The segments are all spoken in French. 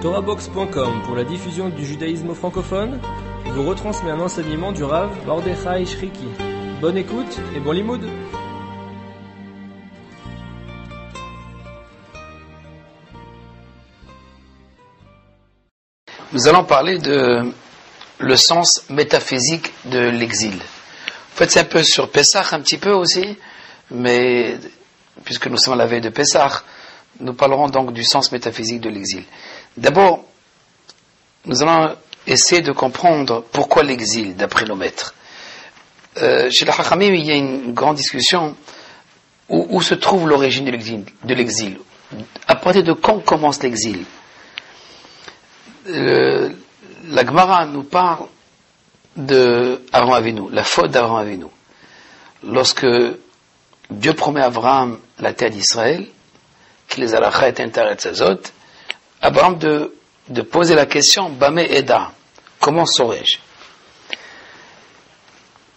TorahBox.com pour la diffusion du judaïsme francophone vous retransmet un enseignement du Rav Mordechai Shriki. Bonne écoute et bon limoud. Nous allons parler de le sens métaphysique de l'exil. En fait, c'est un peu sur Pessah, un petit peu aussi, mais puisque nous sommes à la veille de Pessah, nous parlerons donc du sens métaphysique de l'exil. D'abord, nous allons essayer de comprendre pourquoi l'exil, d'après nos maîtres. Chez les Chachamim, il y a une grande discussion où se trouve l'origine de l'exil. À partir de quand commence l'exil? La Gemara nous parle de Aaron Avinu, la faute d'Aaron Avinu. Lorsque Dieu promet à Abraham la terre d'Israël, qu'il les alachas et intaret sazot, Abraham de poser la question, Bamé Eda, comment saurais-je?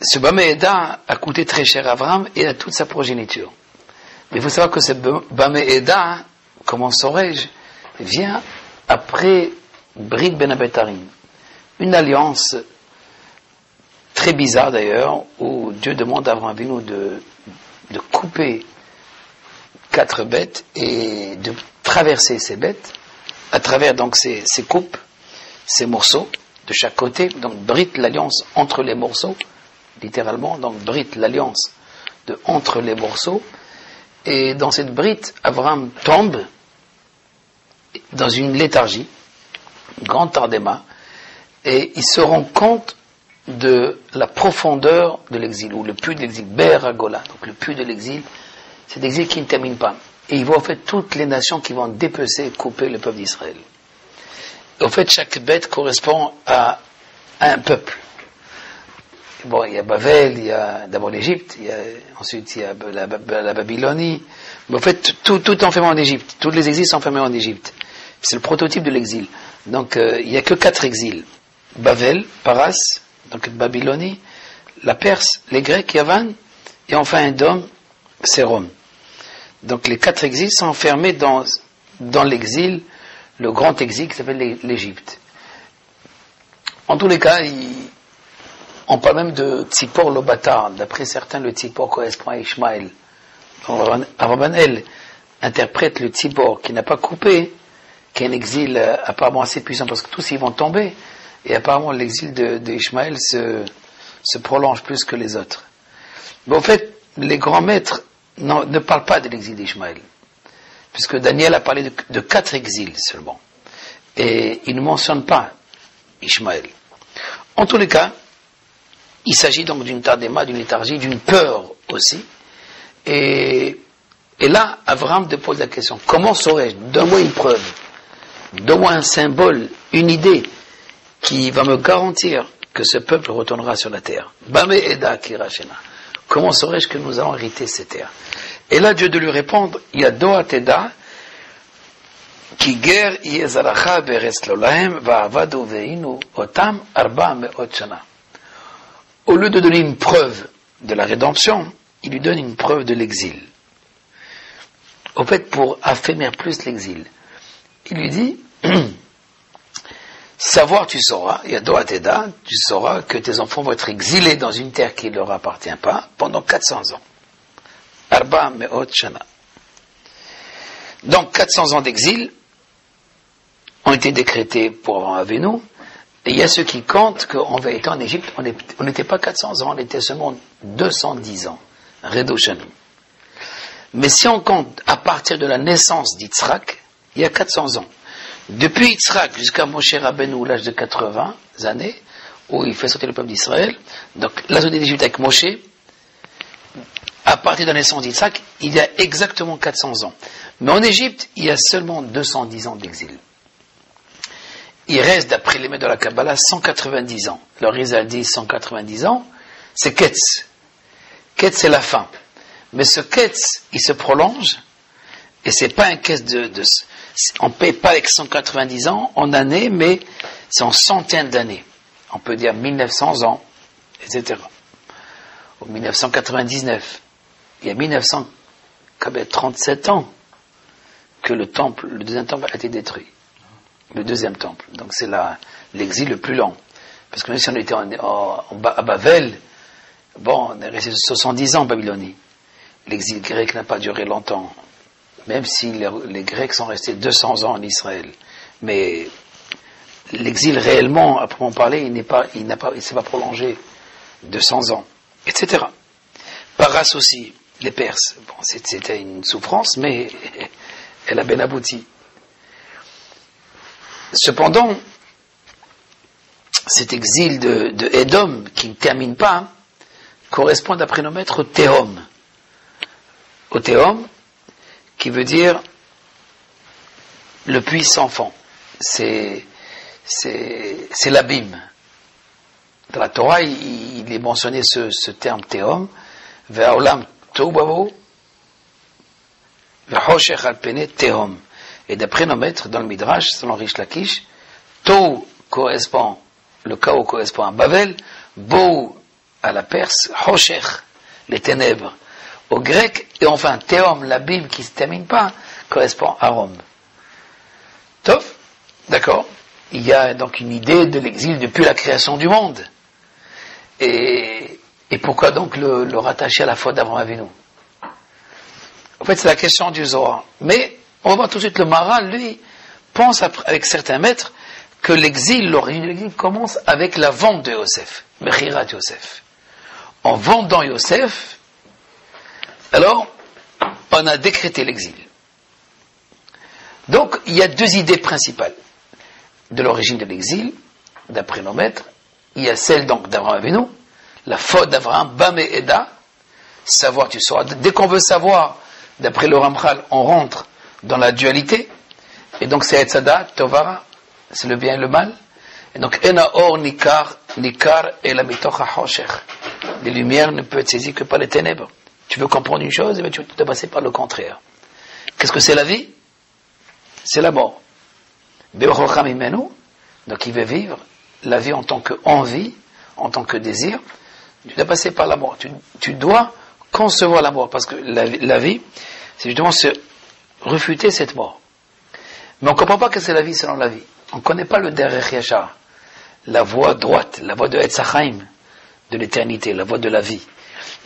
Ce Bamé Eda a coûté très cher à Abraham et à toute sa progéniture. Mais il faut savoir que ce Bamé Eda, comment saurais-je, vient après Brit Ben Abetarim, une alliance très bizarre d'ailleurs, où Dieu demande à Abraham Avinu de couper 4 bêtes et de traverser ces bêtes à travers donc ces coupes, ces morceaux de chaque côté. Donc Brit, l'alliance entre les morceaux, littéralement, donc Brit, l'alliance de entre les morceaux. Et dans cette Brit, Abraham tombe dans une léthargie, grande tardema, et il se rend compte de la profondeur de l'exil, ou le puits de l'exil, Be'er HaGola, donc le puits de l'exil, c'est l'exil qui ne termine pas. Et il voit en fait toutes les nations qui vont dépecer, couper le peuple d'Israël. En fait, chaque bête correspond à un peuple. Bon, il y a Bavel, il y a d'abord l'Égypte, ensuite il y a la Babylonie, mais en fait, tout est enfermé en Égypte, tous les exils sont enfermés en Égypte. C'est le prototype de l'exil. Donc, il n'y a que 4 exils. Bavel, Paras, donc Babylonie, la Perse, les Grecs, Yavan, et enfin Edom, c'est Rome. Donc les 4 exils sont enfermés dans l'exil, le grand exil qui s'appelle l'Égypte. En tous les cas, on parle même de Tzipor Lobatar. D'après certains, le Tzipor correspond à Ishmaël. Abrabanel interprète le Tzipor qui n'a pas coupé, qui est un exil apparemment assez puissant parce que tous ils vont tomber, et apparemment l'exil d'Ishmaël se prolonge plus que les autres. Mais en fait, les grands maîtres ne parlent pas de l'exil d'Ishmaël, puisque Daniel a parlé de 4 exils seulement, et il ne mentionne pas Ishmaël. En tous les cas, il s'agit donc d'une tardéma, d'une léthargie, d'une peur aussi, et là, Abraham te pose la question, comment saurais-je? Donne-moi une preuve, donne-moi un symbole, une idée, qui va me garantir que ce peuple retournera sur la terre. Bamé Eda Kirachena. Comment saurais-je que nous allons hériter ces terres? Et là, Dieu de lui répondre, il y a Doat Eda, qui guerre Yezalacha Beres Lolahem, Va'avadu Veinu, Otam, Arba Meot Shana. Au lieu de donner une preuve de la rédemption, il lui donne une preuve de l'exil. Au fait, pour affermir plus l'exil, il lui dit, savoir tu sauras, il y a Doat Eda, tu sauras que tes enfants vont être exilés dans une terre qui ne leur appartient pas pendant 400 ans. Arba Meot Shana. Donc 400 ans d'exil ont été décrétés pour Abraham Avinu, et il y a ceux qui comptent qu'en vérité en Égypte, on n'était pas 400 ans, on était seulement 210 ans. Redo Shanu. Mais si on compte à partir de la naissance d'Yitzhak, il y a 400 ans. Depuis Yitzhak jusqu'à Moshe Rabbeinu, l'âge de 80 années, où il fait sortir le peuple d'Israël, donc la zone d'Égypte avec Moshe, à partir de la naissance d'Yitzhak, il y a exactement 400 ans. Mais en Égypte, il y a seulement 210 ans d'exil. Il reste, d'après les maîtres de la Kabbalah, 190 ans. Alors Rizal dit 190 ans, c'est Ketz. Ketz, c'est la fin. Mais ce Ketz, il se prolonge, et c'est pas un Ketz on ne paye pas avec 190 ans en années, mais c'est en centaines d'années. On peut dire 1900 ans, etc. Ou 1999. Il y a 1937 ans que le deuxième temple a été détruit. le deuxième temple. Donc c'est l'exil le plus long. Parce que même si on était à Bavel, bon, on est resté 70 ans en Babylonie. L'exil grec n'a pas duré longtemps. Même si les Grecs sont restés 200 ans en Israël. Mais l'exil réellement, à proprement parler, il s'est pas prolongé 200 ans, etc. Paras aussi, les Perses. Bon, c'était une souffrance, mais elle a bien abouti. Cependant, cet exil de Édom, qui ne termine pas, correspond d'après nos maîtres au Théom. Au Théom, qui veut dire le puits sans fond. C'est l'abîme. Dans la Torah, il est mentionné ce terme Théom, Ve'olam Toubavo, Ve'hoshech al pene Théom. Et d'après nos maîtres, dans le Midrash, selon Rish Lakish, Tou correspond, le chaos correspond à Bavel, Bou à la Perse, Hoshech, les ténèbres, au grec, et enfin Théom, l'abîme qui ne se termine pas, correspond à Rome. Tof, d'accord. Il y a donc une idée de l'exil depuis la création du monde. Et pourquoi donc le rattacher à la faute d'Abraham Avinu? En fait, c'est la question du Zohar. Mais on va voir tout de suite le Maharal, lui, pense avec certains maîtres que l'exil, l'origine de l'exil, commence avec la vente de Yosef, Mechirat Yosef. En vendant Yosef, alors, on a décrété l'exil. Donc, il y a deux idées principales de l'origine de l'exil, d'après nos maîtres. Il y a celle donc d'Abraham Avinu, la faute d'Abraham, Bam et Eda, savoir tu sauras. Dès qu'on veut savoir, d'après le Ramchal, on rentre dans la dualité, et donc c'est Etzada, Tovara, c'est le bien et le mal. Et donc, Ena Or Nikar et la Mitocha Hoshech. Les lumières ne peuvent être saisies que par les ténèbres. Tu veux comprendre une chose, et tu vas passer par le contraire. Qu'est-ce que c'est la vie? C'est la mort. Donc il veut vivre la vie en tant qu'envie, en tant que désir. Tu dois passer par la mort. Tu dois concevoir la mort, parce que la vie, c'est justement se refuter cette mort. Mais on ne comprend pas que c'est la vie selon la vie. On ne connaît pas le Derech Yachar, la voie droite, la voie de Etzachaim, de l'éternité, la voie de la vie.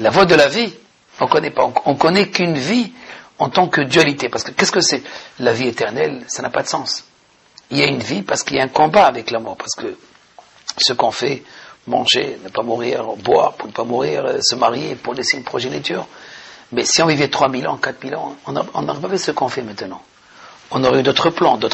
La voie de la vie, on ne connaît pas. On ne connaît qu'une vie en tant que dualité. Parce que qu'est-ce que c'est? La vie éternelle, ça n'a pas de sens. Il y a une vie parce qu'il y a un combat avec la mort. Parce que ce qu'on fait, manger, ne pas mourir, boire pour ne pas mourir, se marier pour laisser une progéniture. Mais si on vivait 3000 ans, 4000 ans, on n'aurait pas fait ce qu'on fait maintenant. On aurait eu d'autres plans, d'autres